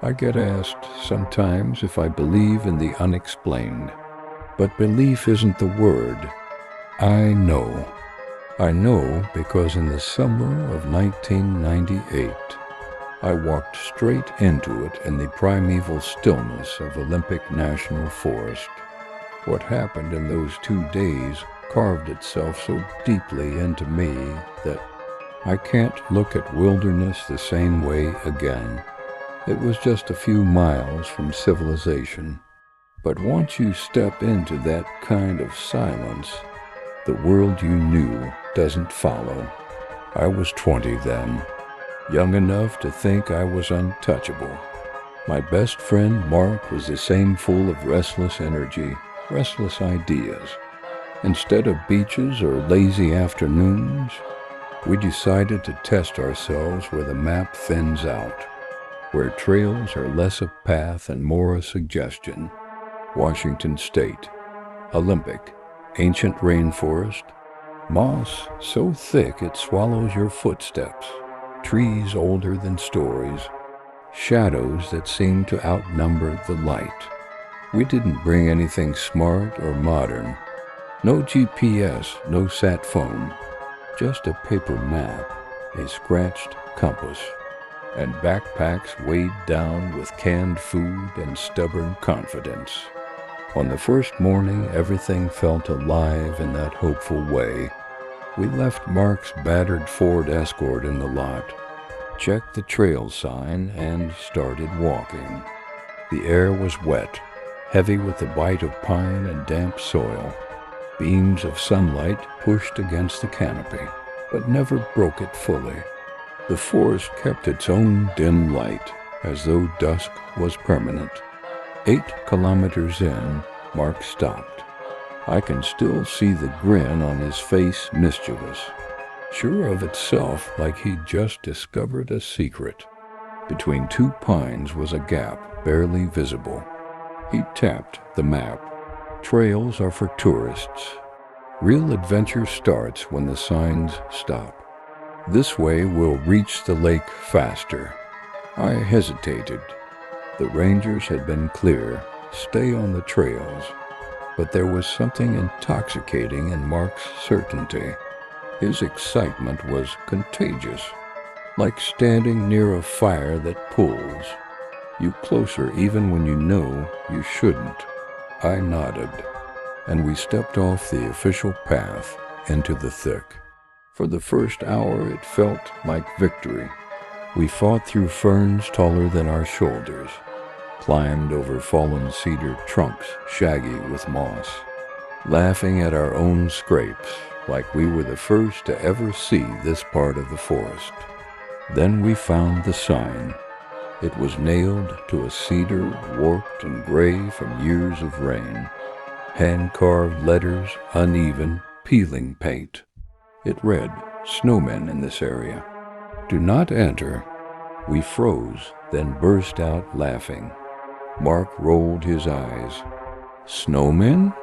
I get asked sometimes if I believe in the unexplained, but belief isn't the word. I know. I know because in the summer of 1998, I walked straight into it in the primeval stillness of Olympic National Forest. What happened in those 2 days carved itself so deeply into me that I can't look at wilderness the same way again. It was just a few miles from civilization. But once you step into that kind of silence, the world you knew doesn't follow. I was 20 then, young enough to think I was untouchable. My best friend Mark was the same, full of restless energy, restless ideas. Instead of beaches or lazy afternoons, we decided to test ourselves where the map thins out, where trails are less a path and more a suggestion. Washington State, Olympic, ancient rainforest, moss so thick it swallows your footsteps, trees older than stories, shadows that seem to outnumber the light. We didn't bring anything smart or modern. No GPS, no sat phone, just a paper map, a scratched compass, and backpacks weighed down with canned food and stubborn confidence. On the first morning, everything felt alive in that hopeful way. We left Mark's battered Ford Escort in the lot, checked the trail sign, and started walking. The air was wet, heavy with the bite of pine and damp soil. Beams of sunlight pushed against the canopy, but never broke it fully. The forest kept its own dim light, as though dusk was permanent. 8 kilometers in, Mark stopped. I can still see the grin on his face, mischievous, sure of itself, like he'd just discovered a secret. Between 2 pines was a gap, barely visible. He tapped the map. Trails are for tourists. Real adventure starts when the signs stop. This way we'll reach the lake faster. I hesitated. The rangers had been clear, stay on the trails. But there was something intoxicating in Mark's certainty. His excitement was contagious, like standing near a fire that pulls you closer even when you know you shouldn't. I nodded, and we stepped off the official path into the thick. For the first hour it felt like victory. We fought through ferns taller than our shoulders, climbed over fallen cedar trunks shaggy with moss, laughing at our own scrapes like we were the first to ever see this part of the forest. Then we found the sign. It was nailed to a cedar warped and gray from years of rain. Hand-carved letters, uneven, peeling paint. It read, "Snowmen in this area. Do not enter." We froze, then burst out laughing. Mark rolled his eyes. Snowmen?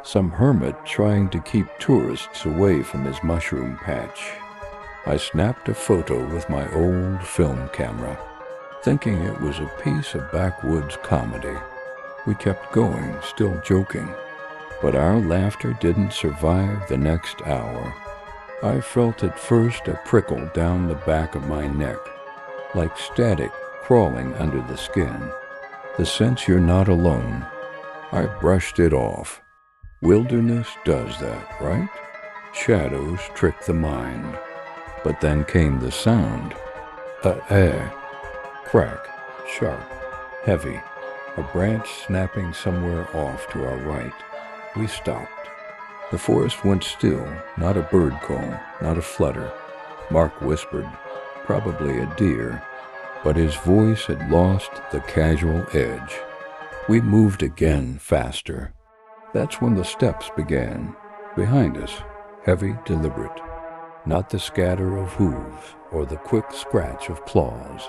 Some hermit trying to keep tourists away from his mushroom patch. I snapped a photo with my old film camera, thinking it was a piece of backwoods comedy. We kept going, still joking, but our laughter didn't survive the next hour. I felt at first a prickle down the back of my neck, like static crawling under the skin. The sense you're not alone. I brushed it off. Wilderness does that, right? Shadows trick the mind. But then came the sound. Crack, sharp, heavy. A branch snapping somewhere off to our right. We stopped. The forest went still, not a bird call, not a flutter. Mark whispered, probably a deer, but his voice had lost the casual edge. We moved again, faster. That's when the steps began, behind us, heavy, deliberate. Not the scatter of hooves or the quick scratch of claws.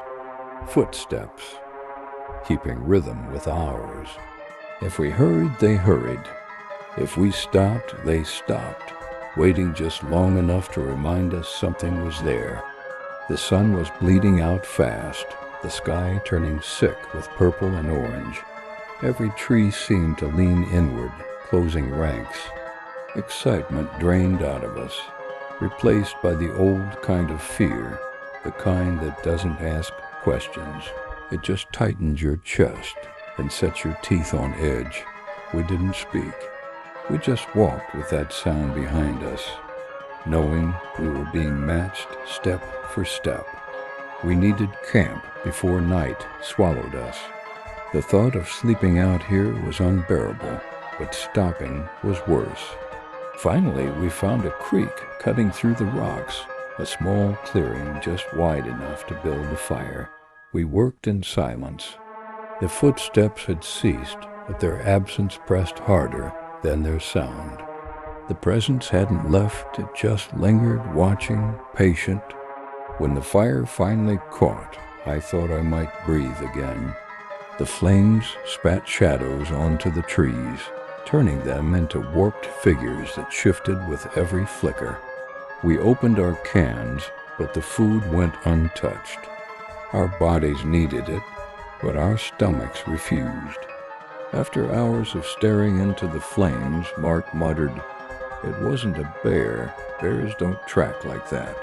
Footsteps, keeping rhythm with ours. If we hurried, they hurried. If we stopped, they stopped, waiting just long enough to remind us something was there. The sun was bleeding out fast, the sky turning sick with purple and orange. Every tree seemed to lean inward, closing ranks. Excitement drained out of us, replaced by the old kind of fear, the kind that doesn't ask questions. It just tightens your chest and sets your teeth on edge. We didn't speak. We just walked with that sound behind us, knowing we were being matched step for step. We needed camp before night swallowed us. The thought of sleeping out here was unbearable, but stopping was worse. Finally, we found a creek cutting through the rocks, a small clearing just wide enough to build a fire. We worked in silence. The footsteps had ceased, but their absence pressed harder than their sound. The presence hadn't left, it just lingered, watching, patient. When the fire finally caught, I thought I might breathe again. The flames spat shadows onto the trees, turning them into warped figures that shifted with every flicker. We opened our cans, but the food went untouched. Our bodies needed it, but our stomachs refused. After hours of staring into the flames, Mark muttered, "It wasn't a bear. Bears don't track like that."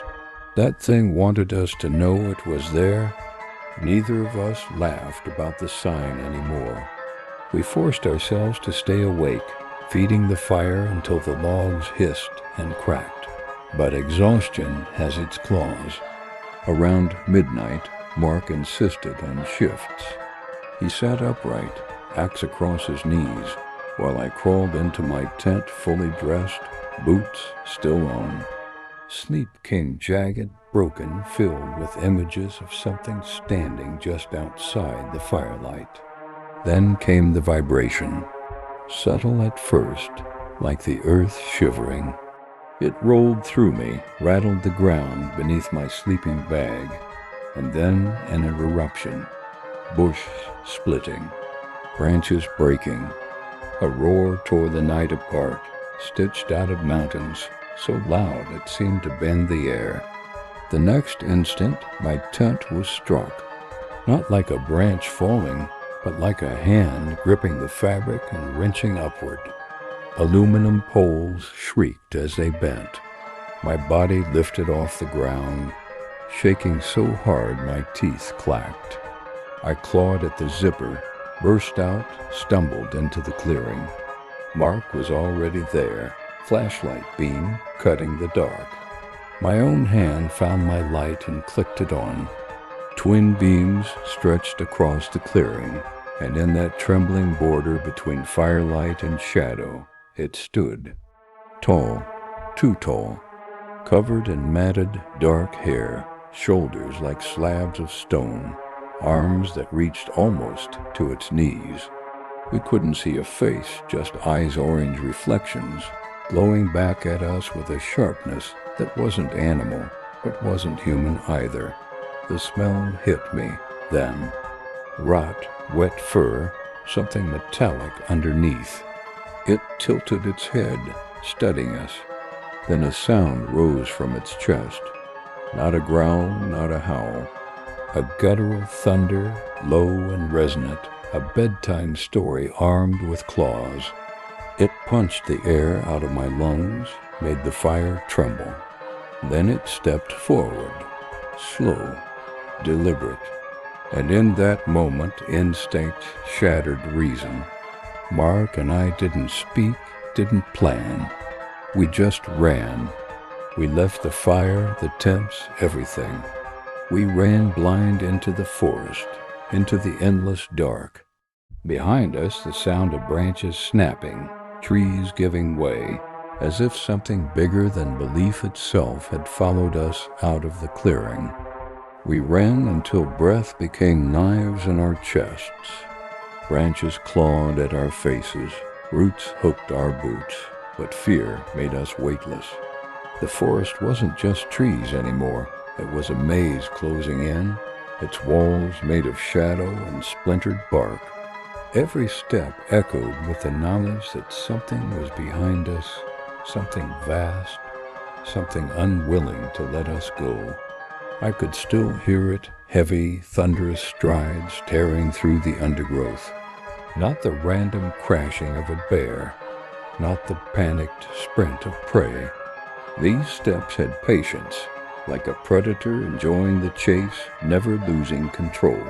That thing wanted us to know it was there. Neither of us laughed about the sign anymore. We forced ourselves to stay awake, feeding the fire until the logs hissed and cracked. But exhaustion has its claws. Around midnight, Mark insisted on shifts. He sat upright, axe across his knees, while I crawled into my tent fully dressed, boots still on. Sleep came jagged, broken, filled with images of something standing just outside the firelight. Then came the vibration, subtle at first, like the earth shivering. It rolled through me, rattled the ground beneath my sleeping bag, and then an eruption, bush splitting, branches breaking. A roar tore the night apart, stitched out of mountains, so loud it seemed to bend the air. The next instant, my tent was struck, not like a branch falling, but like a hand gripping the fabric and wrenching upward. Aluminum poles shrieked as they bent. My body lifted off the ground, shaking so hard my teeth clacked. I clawed at the zipper, burst out, stumbled into the clearing. Mark was already there, flashlight beam cutting the dark. My own hand found my light and clicked it on. Twin beams stretched across the clearing, and in that trembling border between firelight and shadow, it stood. Tall, too tall, covered in matted, dark hair, shoulders like slabs of stone, arms that reached almost to its knees. We couldn't see a face, just eyes-orange reflections, glowing back at us with a sharpness that wasn't animal, but wasn't human either. The smell hit me, then. Rot, wet fur, something metallic underneath. It tilted its head, studying us. Then a sound rose from its chest. Not a growl, not a howl. A guttural thunder, low and resonant, a bedtime story armed with claws. It punched the air out of my lungs, made the fire tremble. Then it stepped forward, slow, deliberate. And in that moment, instinct shattered reason. Mark and I didn't speak, didn't plan. We just ran. We left the fire, the tents, everything. We ran blind into the forest, into the endless dark. Behind us, the sound of branches snapping, trees giving way, as if something bigger than belief itself had followed us out of the clearing. We ran until breath became knives in our chests. Branches clawed at our faces, roots hooked our boots, but fear made us weightless. The forest wasn't just trees anymore. It was a maze closing in, its walls made of shadow and splintered bark. Every step echoed with the knowledge that something was behind us, something vast, something unwilling to let us go. I could still hear it, heavy, thunderous strides tearing through the undergrowth. Not the random crashing of a bear, not the panicked sprint of prey. These steps had patience, like a predator enjoying the chase, never losing control.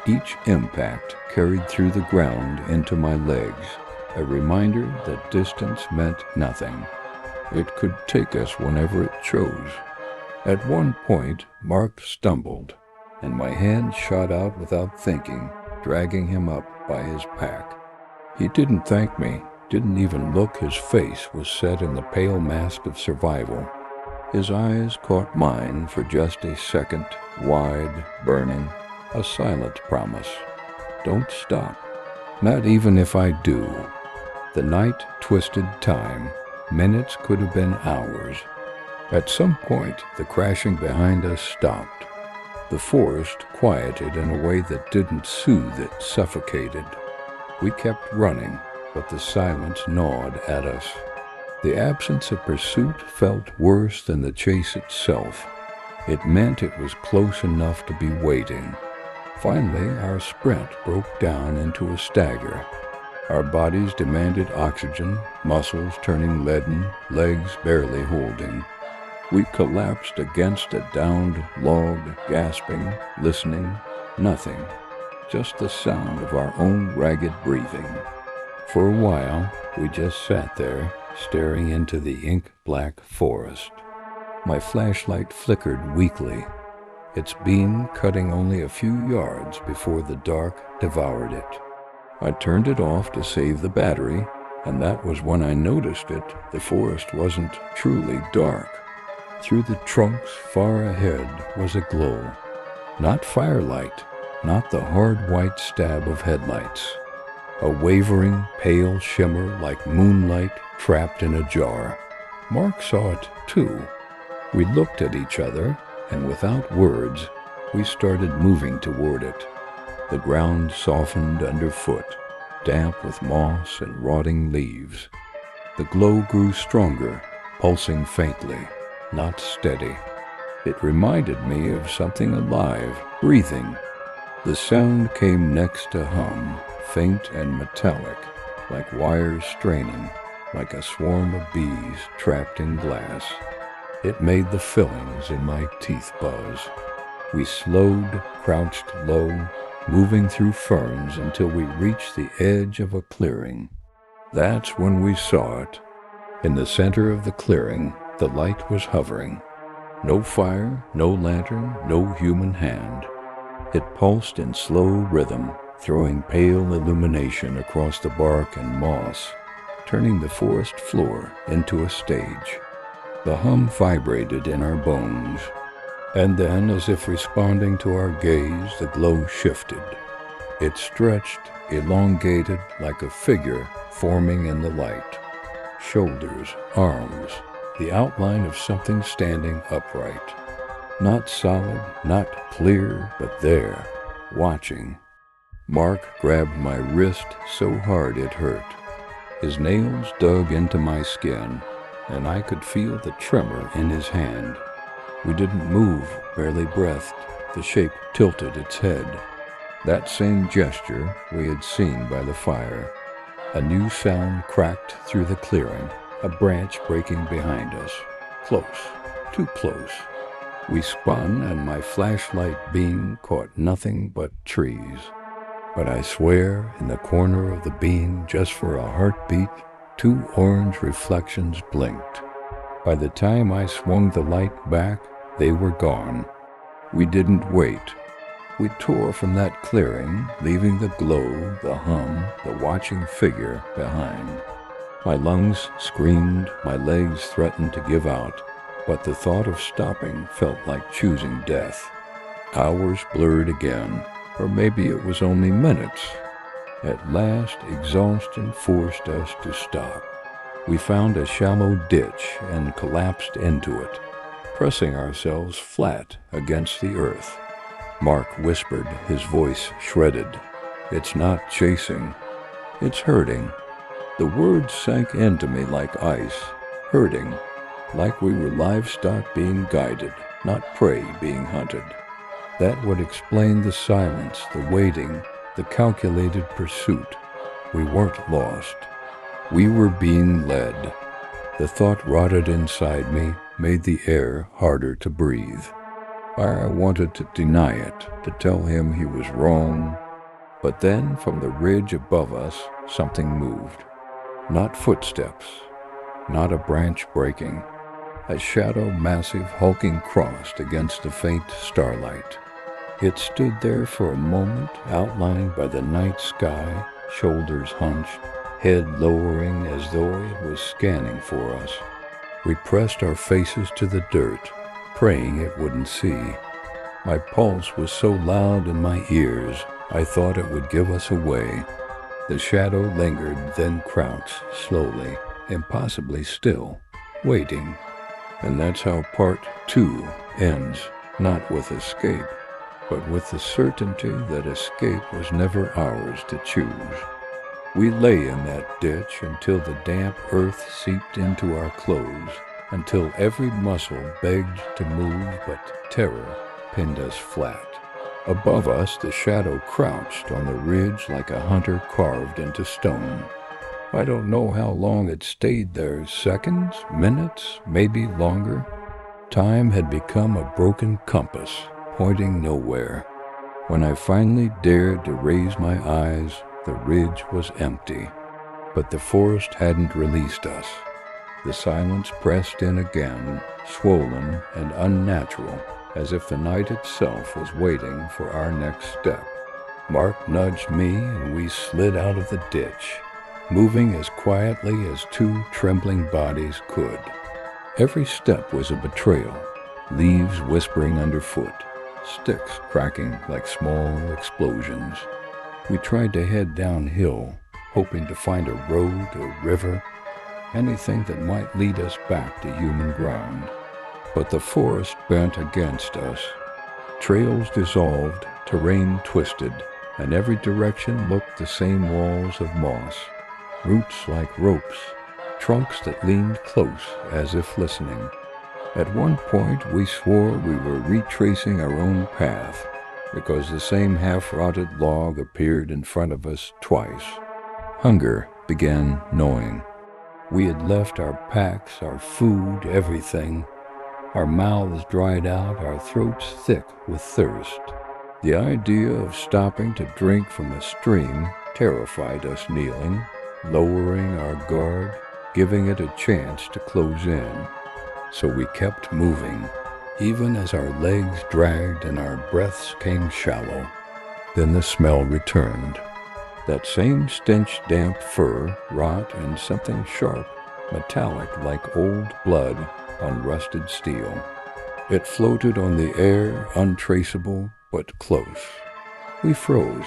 Each impact carried through the ground into my legs, a reminder that distance meant nothing. It could take us whenever it chose. At one point, Mark stumbled, and my hand shot out without thinking, dragging him up by his pack. He didn't thank me, didn't even look. His face was set in the pale mask of survival. His eyes caught mine for just a second, wide, burning, a silent promise. Don't stop. Not even if I do. The night twisted time. Minutes could have been hours. At some point, the crashing behind us stopped. The forest quieted in a way that didn't soothe, it suffocated. We kept running, but the silence gnawed at us. The absence of pursuit felt worse than the chase itself. It meant it was close enough to be waiting. Finally, our sprint broke down into a stagger. Our bodies demanded oxygen, muscles turning leaden, legs barely holding. We collapsed against a downed log, gasping, listening, nothing. Just the sound of our own ragged breathing. For a while, we just sat there, staring into the ink-black forest. My flashlight flickered weakly, its beam cutting only a few yards before the dark devoured it. I turned it off to save the battery, and that was when I noticed it. The forest wasn't truly dark. Through the trunks far ahead was a glow. Not firelight, not the hard white stab of headlights. A wavering, pale shimmer like moonlight trapped in a jar. Mark saw it, too. We looked at each other, and without words, we started moving toward it. The ground softened underfoot, damp with moss and rotting leaves. The glow grew stronger, pulsing faintly, not steady. It reminded me of something alive, breathing. The sound came next to hum, faint and metallic, like wires straining, like a swarm of bees trapped in glass. It made the fillings in my teeth buzz. We slowed, crouched low, moving through ferns until we reached the edge of a clearing. That's when we saw it. In the center of the clearing, the light was hovering. No fire, no lantern, no human hand. It pulsed in slow rhythm, throwing pale illumination across the bark and moss, turning the forest floor into a stage. The hum vibrated in our bones. And then, as if responding to our gaze, the glow shifted. It stretched, elongated like a figure forming in the light. Shoulders, arms, the outline of something standing upright. Not solid, not clear, but there, watching. Mark grabbed my wrist so hard it hurt. His nails dug into my skin, and I could feel the tremor in his hand. We didn't move, barely breathed. The shape tilted its head. That same gesture we had seen by the fire. A new sound cracked through the clearing, a branch breaking behind us. Close, too close. We spun, and my flashlight beam caught nothing but trees. But I swear, in the corner of the beam, just for a heartbeat, 2 orange reflections blinked. By the time I swung the light back, they were gone. We didn't wait. We tore from that clearing, leaving the glow, the hum, the watching figure behind. My lungs screamed, my legs threatened to give out, but the thought of stopping felt like choosing death. Hours blurred again, or maybe it was only minutes. At last, exhaustion forced us to stop. We found a shallow ditch and collapsed into it, pressing ourselves flat against the earth. Mark whispered, his voice shredded. "It's not chasing. It's hurting." The words sank into me like ice. Hurting, like we were livestock being guided, not prey being hunted. That would explain the silence, the waiting, the calculated pursuit. We weren't lost. We were being led. The thought rotted inside me, made the air harder to breathe. I wanted to deny it, to tell him he was wrong. But then, from the ridge above us, something moved. Not footsteps, not a branch breaking. A shadow massive hulking crossed against the faint starlight. It stood there for a moment, outlined by the night sky, shoulders hunched, head lowering as though it was scanning for us. We pressed our faces to the dirt, praying it wouldn't see. My pulse was so loud in my ears, I thought it would give us away. The shadow lingered, then crouched, slowly, impossibly still, waiting. And that's how part 2 ends, not with escape, but with the certainty that escape was never ours to choose. We lay in that ditch until the damp earth seeped into our clothes, until every muscle begged to move, but terror pinned us flat. Above us, the shadow crouched on the ridge like a hunter carved into stone. I don't know how long it stayed there, seconds, minutes, maybe longer. Time had become a broken compass, pointing nowhere. When I finally dared to raise my eyes, the ridge was empty. But the forest hadn't released us. The silence pressed in again, swollen and unnatural, as if the night itself was waiting for our next step. Mark nudged me and we slid out of the ditch, moving as quietly as two trembling bodies could. Every step was a betrayal, leaves whispering underfoot, sticks cracking like small explosions. We tried to head downhill, hoping to find a road, a river, anything that might lead us back to human ground. But the forest bent against us. Trails dissolved, terrain twisted, and every direction looked the same walls of moss, roots like ropes, trunks that leaned close as if listening. At one point we swore we were retracing our own path, because the same half-rotted log appeared in front of us twice. Hunger began gnawing. We had left our packs, our food, everything. Our mouths dried out, our throats thick with thirst. The idea of stopping to drink from a stream terrified us, kneeling, lowering our guard, giving it a chance to close in. So we kept moving, even as our legs dragged and our breaths came shallow. Then the smell returned. That same stench, damp fur, rot, and something sharp, metallic like old blood on rusted steel. It floated on the air, untraceable, but close. We froze.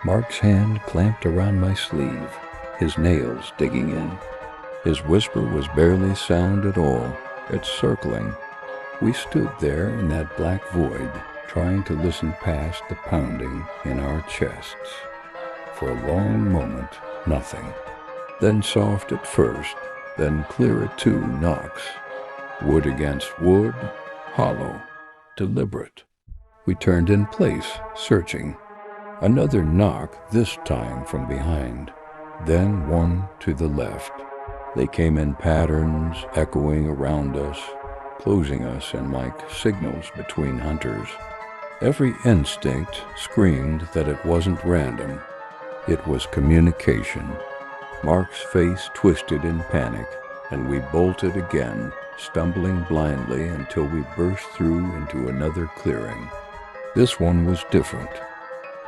Mark's hand clamped around my sleeve, his nails digging in. His whisper was barely sound at all. It's circling. We stood there in that black void, trying to listen past the pounding in our chests. For a long moment, nothing. Then soft at first, then clear at two knocks. Wood against wood, hollow, deliberate. We turned in place, searching. Another knock, this time from behind. Then one to the left. They came in patterns, echoing around us, closing us in like signals between hunters. Every instinct screamed that it wasn't random. It was communication. Mark's face twisted in panic, and we bolted again, stumbling blindly until we burst through into another clearing. This one was different.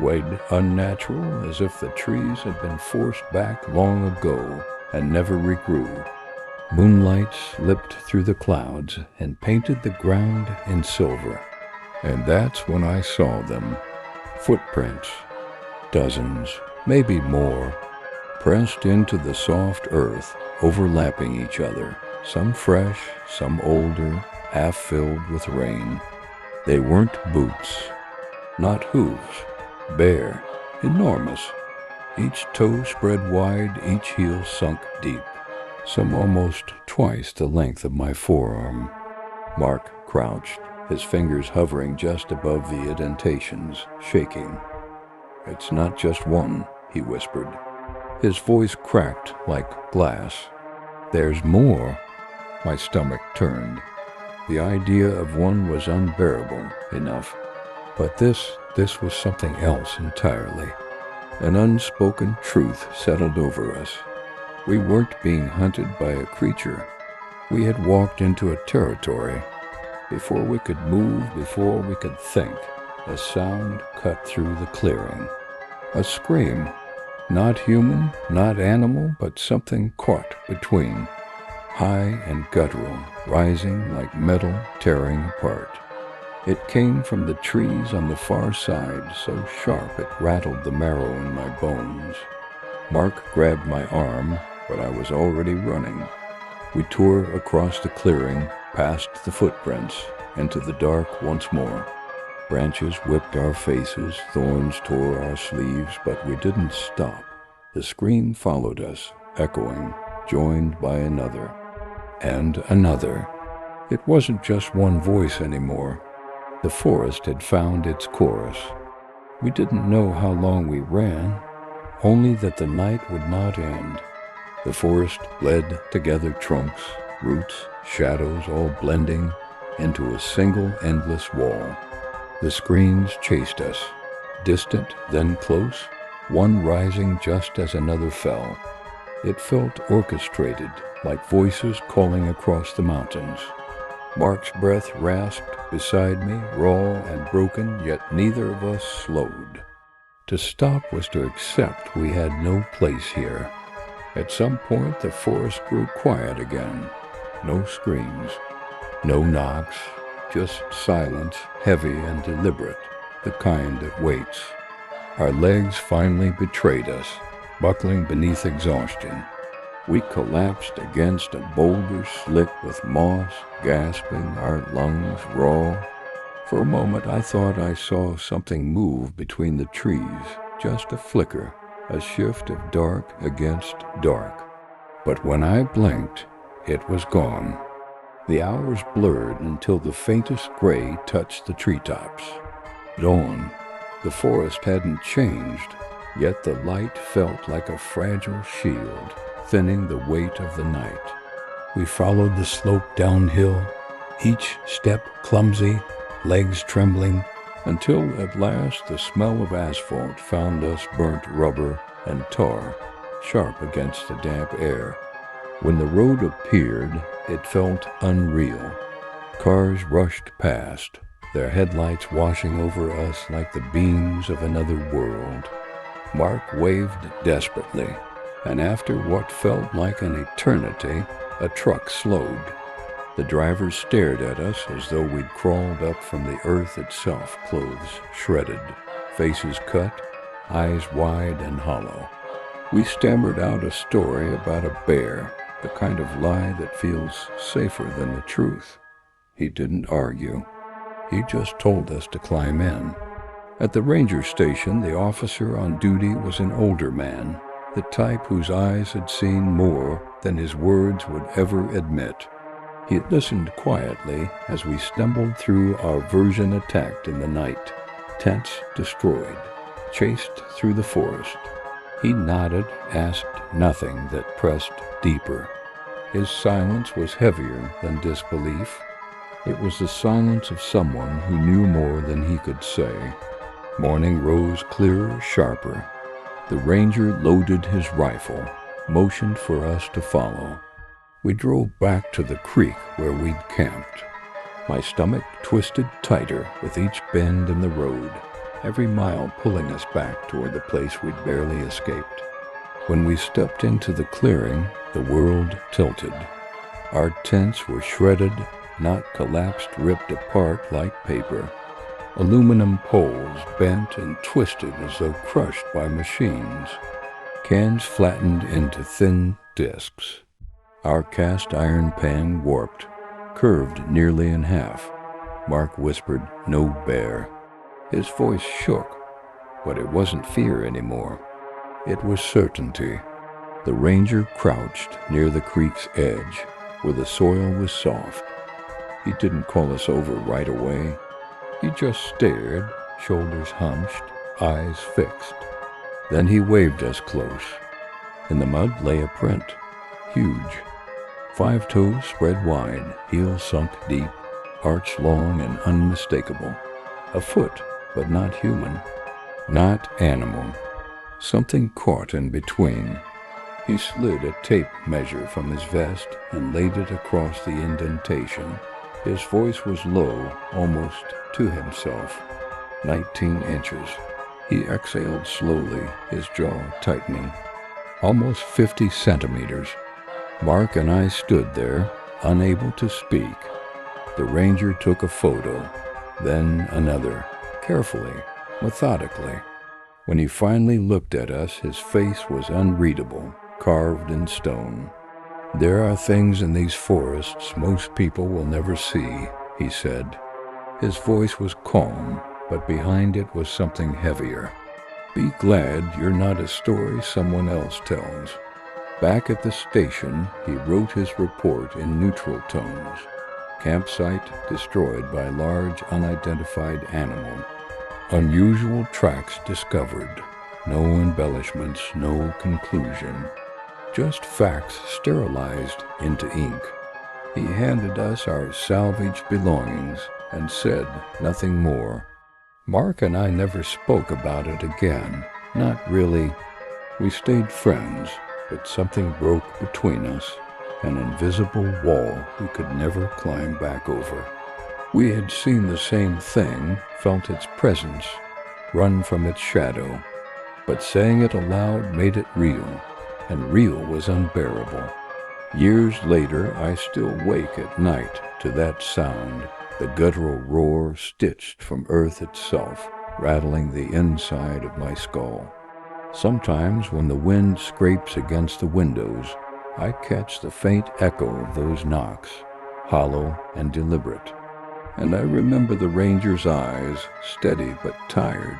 Weighed unnatural, as if the trees had been forced back long ago and never regrew. Moonlight slipped through the clouds and painted the ground in silver. And that's when I saw them. Footprints. Dozens, maybe more, pressed into the soft earth, overlapping each other, some fresh, some older, half filled with rain. They weren't boots, not hooves, bare, enormous, each toe spread wide, each heel sunk deep, some almost twice the length of my forearm. Mark crouched, his fingers hovering just above the indentations, shaking. "It's not just one," he whispered. His voice cracked like glass. "There's more." My stomach turned. The idea of one was unbearable enough. But this was something else entirely. An unspoken truth settled over us. We weren't being hunted by a creature. We had walked into a territory. Before we could move, before we could think, a sound cut through the clearing. A scream. Not human, not animal, but something caught between. High and guttural, rising like metal tearing apart. It came from the trees on the far side, so sharp it rattled the marrow in my bones. Mark grabbed my arm, but I was already running. We tore across the clearing, past the footprints, into the dark once more. Branches whipped our faces, thorns tore our sleeves, but we didn't stop. The scream followed us, echoing, joined by another. And another. It wasn't just one voice anymore. The forest had found its chorus. We didn't know how long we ran, only that the night would not end. The forest bled together, trunks, roots, shadows all blending into a single endless wall. The screams chased us, distant then close, one rising just as another fell. It felt orchestrated, like voices calling across the mountains. Mark's breath rasped beside me, raw and broken, yet neither of us slowed. To stop was to accept we had no place here. At some point the forest grew quiet again. No screams, no knocks, just silence, heavy and deliberate, the kind that waits. Our legs finally betrayed us, buckling beneath exhaustion. We collapsed against a boulder slick with moss, gasping, our lungs raw. For a moment I thought I saw something move between the trees, just a flicker, a shift of dark against dark. But when I blinked, it was gone. The hours blurred until the faintest gray touched the treetops. Dawn. The forest hadn't changed, yet the light felt like a fragile shield, thinning the weight of the night. We followed the slope downhill, each step clumsy, legs trembling, until at last the smell of asphalt found us burnt rubber and tar, sharp against the damp air. When the road appeared, it felt unreal. Cars rushed past, their headlights washing over us like the beams of another world. Mark waved desperately, and after what felt like an eternity, a truck slowed. The driver stared at us as though we'd crawled up from the earth itself, clothes shredded, faces cut, eyes wide and hollow. We stammered out a story about a bear, the kind of lie that feels safer than the truth. He didn't argue. He just told us to climb in. At the ranger station, the officer on duty was an older man, the type whose eyes had seen more than his words would ever admit. He listened quietly as we stumbled through our version attacked in the night, tents destroyed, chased through the forest. He nodded, asked nothing that pressed deeper. His silence was heavier than disbelief. It was the silence of someone who knew more than he could say. Morning rose clearer, sharper. The ranger loaded his rifle, motioned for us to follow. We drove back to the creek where we'd camped. My stomach twisted tighter with each bend in the road, every mile pulling us back toward the place we'd barely escaped. When we stepped into the clearing, the world tilted. Our tents were shredded, not collapsed, ripped apart like paper. Aluminum poles bent and twisted as though crushed by machines. Cans flattened into thin discs. Our cast iron pan warped, curved nearly in half. Mark whispered, "No bear." His voice shook, but it wasn't fear anymore. It was certainty. The ranger crouched near the creek's edge, where the soil was soft. He didn't call us over right away. He just stared, shoulders hunched, eyes fixed. Then he waved us close. In the mud lay a print, huge. 5 toes spread wide, heels sunk deep, arch long and unmistakable. A foot, but not human, not animal. Something caught in between. He slid a tape measure from his vest and laid it across the indentation. His voice was low, almost to himself. 19 inches. He exhaled slowly, his jaw tightening. Almost 50 centimeters. Mark and I stood there, unable to speak. The ranger took a photo, then another, carefully, methodically. When he finally looked at us, his face was unreadable, carved in stone. "There are things in these forests most people will never see," he said. His voice was calm, but behind it was something heavier. "Be glad you're not a story someone else tells." Back at the station, he wrote his report in neutral tones. Campsite destroyed by large unidentified animal. Unusual tracks discovered. No embellishments, no conclusion. Just facts sterilized into ink. He handed us our salvaged belongings and said nothing more. Mark and I never spoke about it again. Not really. We stayed friends, but something broke between us. An invisible wall we could never climb back over. We had seen the same thing, felt its presence, run from its shadow, but saying it aloud made it real, and real was unbearable. Years later, I still wake at night to that sound, the guttural roar stitched from earth itself, rattling the inside of my skull. Sometimes when the wind scrapes against the windows, I catch the faint echo of those knocks, hollow and deliberate. And I remember the ranger's eyes, steady but tired,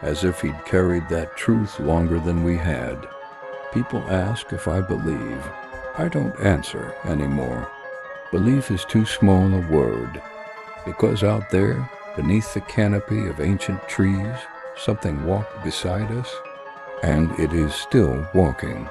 as if he'd carried that truth longer than we had. People ask if I believe. I don't answer anymore. Belief is too small a word, because out there, beneath the canopy of ancient trees, something walked beside us, and it is still walking.